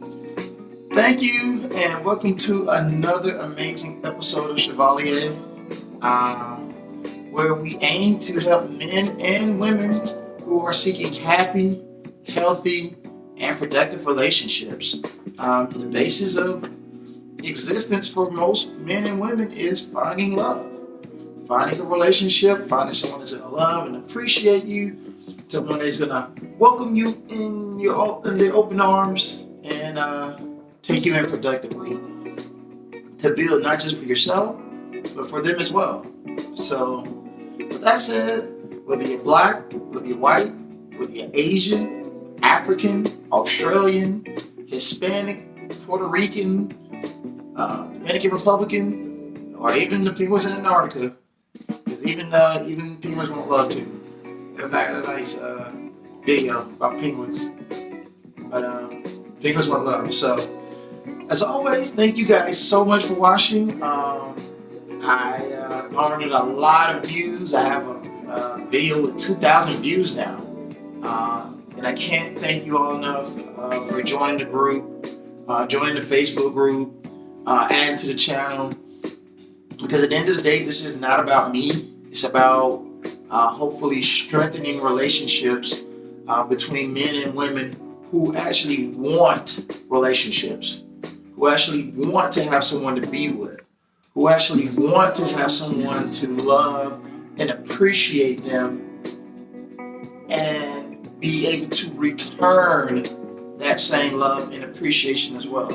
Thank you, and welcome to another amazing episode of Chevalier, um, where we aim to help men and women who are seeking happy, healthy, and productive relationships. The basis of existence for most men and women is finding love, finding a relationship, finding someone that's going to love and appreciate you, someone that's going to welcome you in their open arms and take you in productively to build not just for yourself, but for them as well. So, with that said, whether you're black, whether you're white, whether you're Asian, African, Australian, Hispanic, Puerto Rican, Dominican Republican, or even the penguins in Antarctica, because even penguins want love too. There's a nice video about penguins, but penguins want love. So, as always, thank you guys so much for watching. I garnered a lot of views. I have a video with 2,000 views now. And I can't thank you all enough for joining the group, joining the Facebook group, adding to the channel. Because at the end of the day, this is not about me. It's about hopefully strengthening relationships between men and women who actually want relationships, who actually want to have someone to be with, who actually want to have someone to love and appreciate them and be able to return that same love and appreciation as well.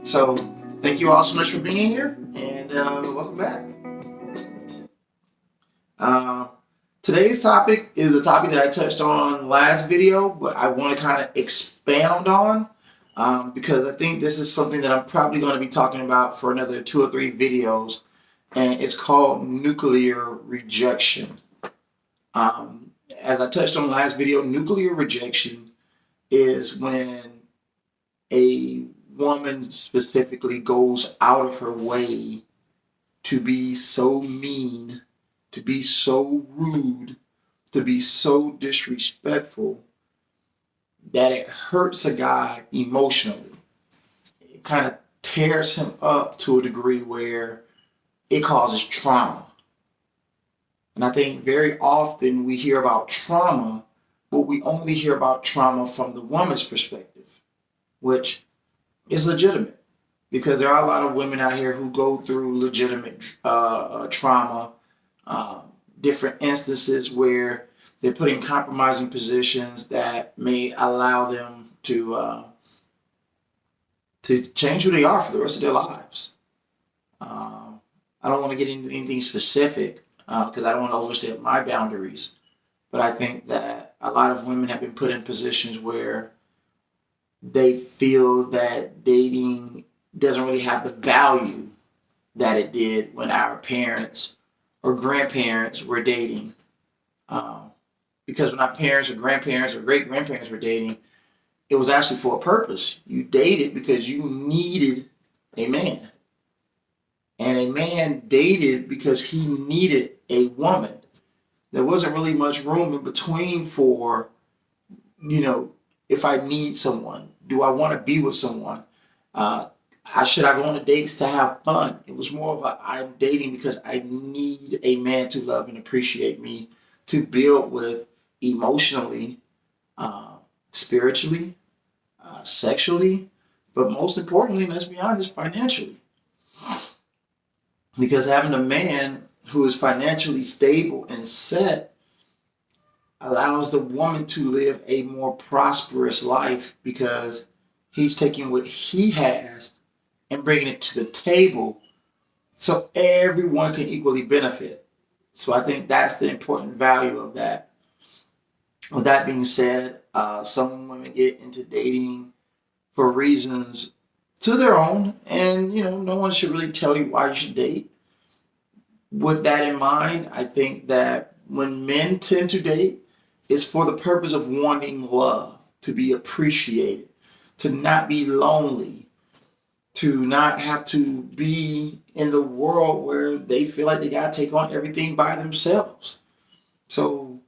So thank you all so much for being here, and welcome back. Today's topic is a topic that I touched on last video, but I want to kind of expound on because I think this is something that I'm probably going to be talking about for another 2 or 3 videos, and it's called nuclear rejection. As I touched on last video, nuclear rejection is when a woman specifically goes out of her way to be so mean, to be so rude, to be so disrespectful that it hurts a guy emotionally. It kind of tears him up to a degree where it causes trauma. And I think very often we hear about trauma, but we only hear about trauma from the woman's perspective, which is legitimate because there are a lot of women out here who go through legitimate trauma, different instances where they're put in compromising positions that may allow them to change who they are for the rest of their lives. I don't want to get into anything specific because I don't want to overstep my boundaries, but I think that a lot of women have been put in positions where they feel that dating doesn't really have the value that it did when our parents or grandparents were dating. Because when our parents or grandparents or great grandparents were dating, it was actually for a purpose. You dated because you needed a man. And a man dated because he needed a woman. There wasn't really much room in between for, if I need someone, do I want to be with someone? Should I go on dates to have fun? It was more of I'm dating because I need a man to love and appreciate me, to build with emotionally, spiritually, sexually, but most importantly, let's be honest, financially. Because having a man who is financially stable and set allows the woman to live a more prosperous life because he's taking what he has and bringing it to the table so everyone can equally benefit. So I think that's the important value of that. With that being said, some women get into dating for reasons to their own, and no one should really tell you why you should date. With that in mind, I think that when men tend to date, it's for the purpose of wanting love, to be appreciated, to not be lonely, to not have to be in the world where they feel like they got to take on everything by themselves. So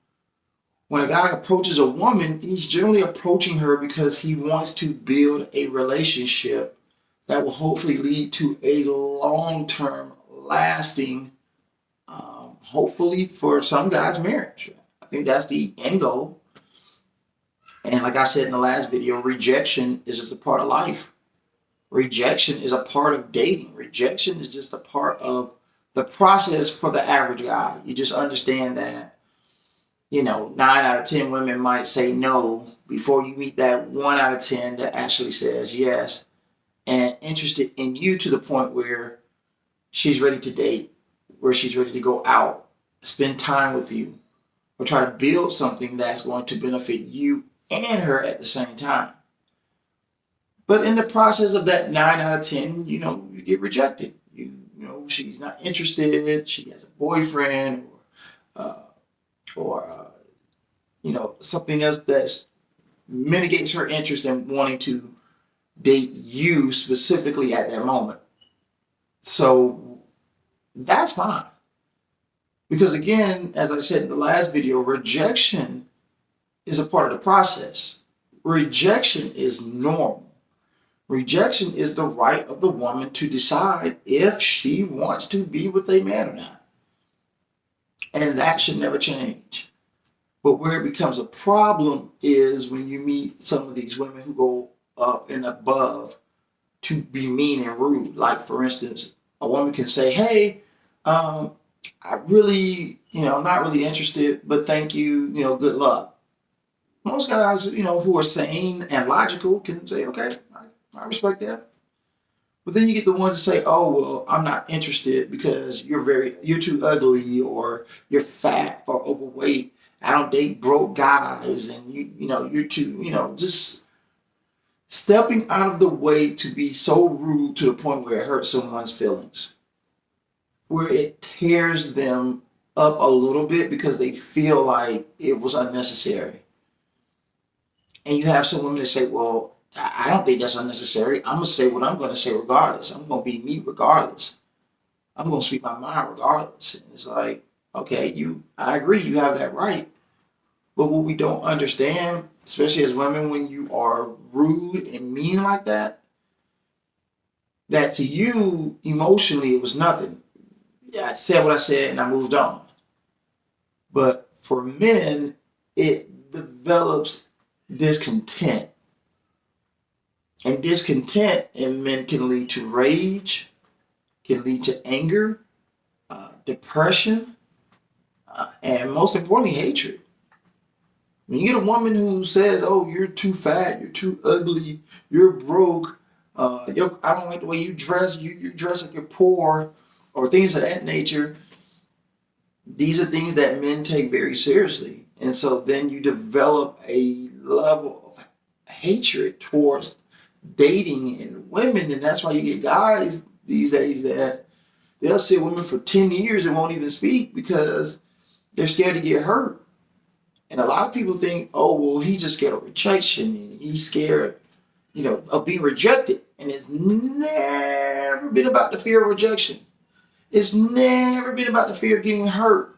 when a guy approaches a woman, he's generally approaching her because he wants to build a relationship that will hopefully lead to a long-term, lasting, hopefully for some guys, marriage. I think that's the end goal. And like I said in the last video, rejection is just a part of life. Rejection is a part of dating. Rejection is just a part of the process for the average guy. You just understand that, 9 out of 10 women might say no before you meet that 1 out of 10 that actually says yes and interested in you to the point where she's ready to date, where she's ready to go out, spend time with you, or try to build something that's going to benefit you and her at the same time. But in the process of that 9 out of 10, you get rejected. She's not interested. She has a boyfriend, or something else that mitigates her interest in wanting to date you specifically at that moment. So that's fine. Because again, as I said in the last video, rejection is a part of the process. Rejection is normal. Rejection is the right of the woman to decide if she wants to be with a man or not. And that should never change. But where it becomes a problem is when you meet some of these women who go up and above to be mean and rude. Like, for instance, a woman can say, hey, I really, I'm not really interested, but thank you, good luck. Most guys, who are sane and logical can say, okay, I respect that. But then you get the ones that say, oh, well, I'm not interested because you're too ugly, or you're fat or overweight. I don't date broke guys, and you're too, just stepping out of the way to be so rude to the point where it hurts someone's feelings, where it tears them up a little bit because they feel like it was unnecessary. And you have some women that say, well, I don't think that's unnecessary. I'm going to say what I'm going to say regardless. I'm going to be me regardless. I'm going to speak my mind regardless. And it's like, okay, I agree, you have that right. But what we don't understand, especially as women, when you are rude and mean like that to you, emotionally, it was nothing. Yeah, I said what I said and I moved on. But for men, it develops discontent. And discontent in men can lead to rage, can lead to anger, depression, and most importantly, hatred. When you get a woman who says, oh, you're too fat, you're too ugly, you're broke, I don't like the way you dress, you dress like you're poor, or things of that nature, these are things that men take very seriously. And so then you develop a level of hatred towards dating and women, and that's why you get guys these days that they'll see a woman for 10 years and won't even speak because they're scared to get hurt. And a lot of people think, oh, well, he's just scared of rejection, and he's scared, of being rejected. And it's never been about the fear of rejection. It's never been about the fear of getting hurt.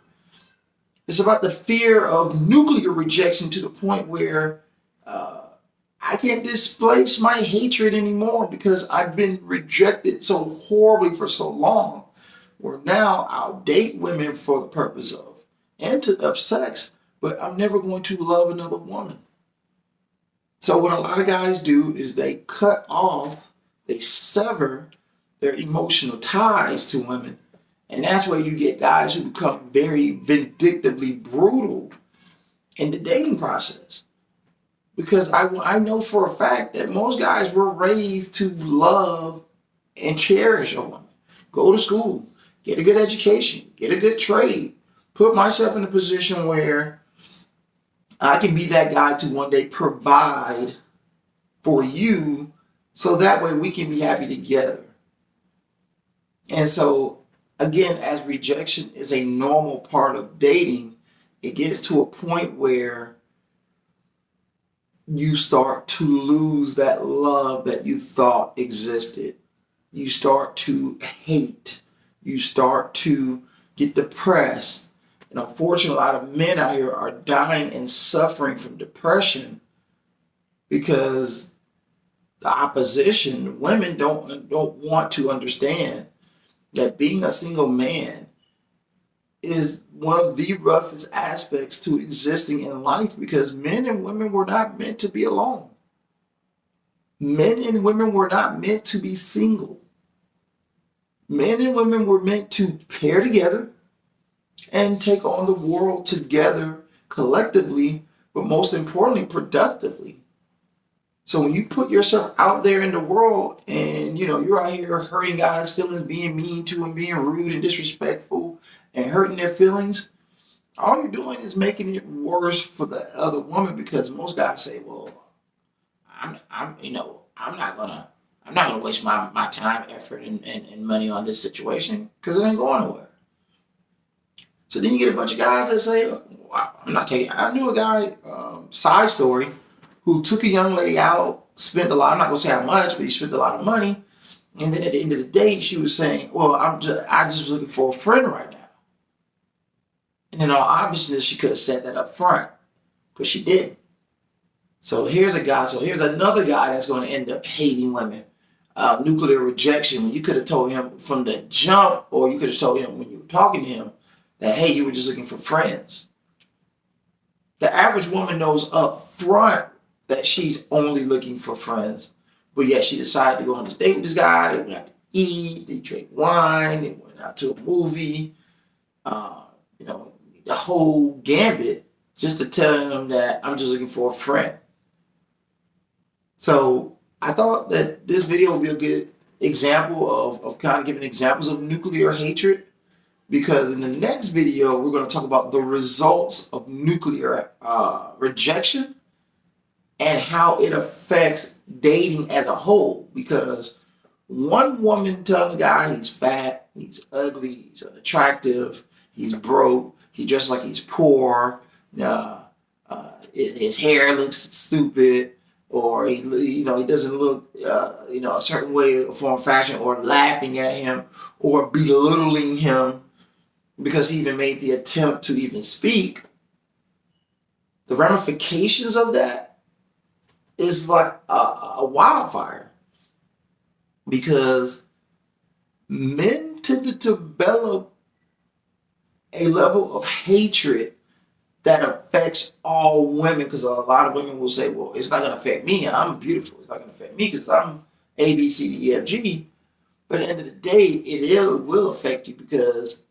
It's about the fear of nuclear rejection to the point where I can't displace my hatred anymore because I've been rejected so horribly for so long. Where now I'll date women for the purpose of sex, but I'm never going to love another woman. So what a lot of guys do is they they sever their emotional ties to women. And that's where you get guys who become very vindictively brutal in the dating process. Because I know for a fact that most guys were raised to love and cherish a woman. Go to school, get a good education, get a good trade, put myself in a position where I can be that guy to one day provide for you, so that way we can be happy together. And so, again, as rejection is a normal part of dating, it gets to a point where you start to lose that love that you thought existed. You start to hate. You start to get depressed. And unfortunately, a lot of men out here are dying and suffering from depression because the opposition, women don't want to understand that being a single man is one of the roughest aspects to existing in life, because men and women were not meant to be alone. Men and women were not meant to be single. Men and women were meant to pair together and take on the world together collectively, but most importantly, productively. So when you put yourself out there in the world and you're out here hurting guys' feelings, being mean to them, being rude and disrespectful and hurting their feelings, all you're doing is making it worse for the other woman, because most guys say, well, I'm not gonna waste my time, effort, and money on this situation because it ain't going nowhere. So then you get a bunch of guys that say, wow, I'm not taking. I knew a guy, side story, who took a young lady out, spent a lot. I'm not gonna say how much, but he spent a lot of money. And then at the end of the day, she was saying, well, I just was looking for a friend right now. And in all obviousness, she could have said that up front, but she didn't. So here's another guy that's going to end up hating women. Nuclear rejection. When you could have told him from the jump, or you could have told him when you were talking to him that, hey, you were just looking for friends. The average woman knows up front that she's only looking for friends, but yet she decided to go on this date with this guy. They went out to eat, they drank wine, they went out to a movie, the whole gambit, just to tell him that I'm just looking for a friend. So I thought that this video would be a good example of kind of giving examples of nuclear hatred, because in the next video, we're going to talk about the results of nuclear rejection and how it affects dating as a whole. Because one woman telling a guy he's fat, he's ugly, he's unattractive, he's broke, he dresses like he's poor, his hair looks stupid, or he doesn't look a certain way, form, fashion, or laughing at him or belittling him because he even made the attempt to even speak. The ramifications of that is like a wildfire, because men tend to develop a level of hatred that affects all women, because a lot of women will say, well, it's not going to affect me. I'm beautiful. It's not going to affect me because I'm A, B, C, D, E, F, G. But at the end of the day, it will affect you, because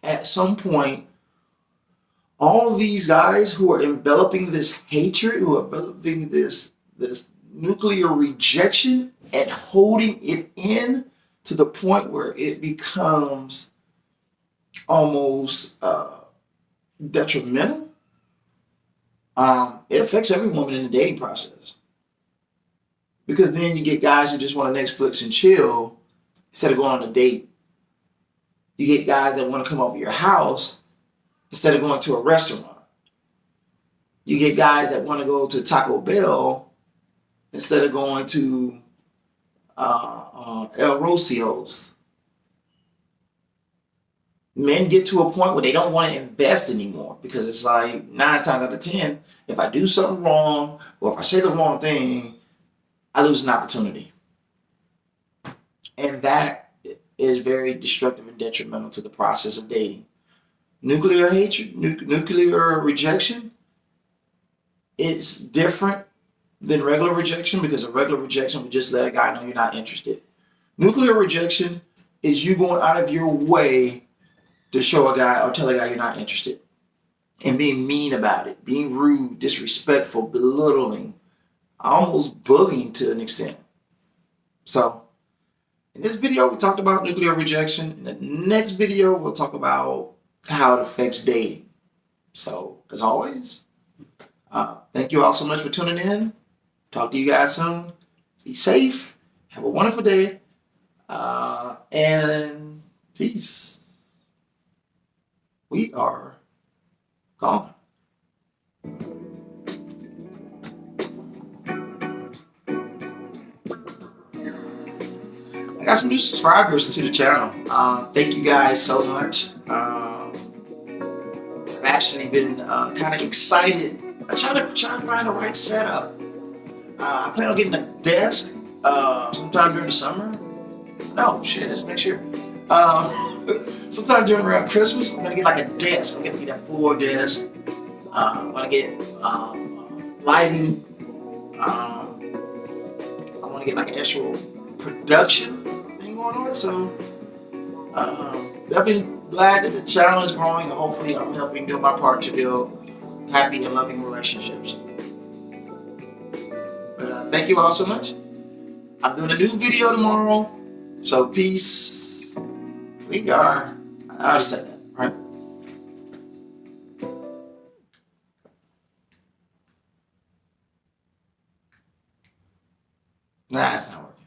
at some point, all these guys who are enveloping this hatred, who are enveloping this nuclear rejection and holding it in to the point where it becomes almost detrimental, it affects every woman in the dating process. Because then you get guys who just want to Netflix and chill instead of going on a date. You get guys that want to come over your house instead of going to a restaurant. You get guys that want to go to Taco Bell instead of going to El Rocio's. Men get to a point where they don't want to invest anymore, because it's like 9 times out of 10, if I do something wrong or if I say the wrong thing, I lose an opportunity. And that is very destructive and detrimental to the process of dating. Nuclear hatred, nuclear rejection, it's different than regular rejection, because a regular rejection would just let a guy know you're not interested. Nuclear rejection is you going out of your way to show a guy or tell a guy you're not interested, and being mean about it, being rude, disrespectful, belittling, almost bullying to an extent. So in this video, we talked about nuclear rejection. In the next video, we'll talk about how it affects dating. So as always, thank you all so much for tuning in. Talk to you guys soon. Be safe. Have a wonderful day. And peace. We are gone. I got some new subscribers to the channel. Thank you guys so much. kind of excited. I'm trying to find the right setup. I plan on getting a desk sometime during the summer. No, shit, that's next year. Sometime during around Christmas, I'm gonna get like a desk. I'm gonna get that full desk. I'm gonna get lighting. I want to get like an actual production thing going on. So definitely glad that the channel is growing, and hopefully I'm helping do my part to build happy and loving relationships. But thank you all so much. I'm doing a new video tomorrow. So peace. We are. I already said that, right? Nah, it's not working.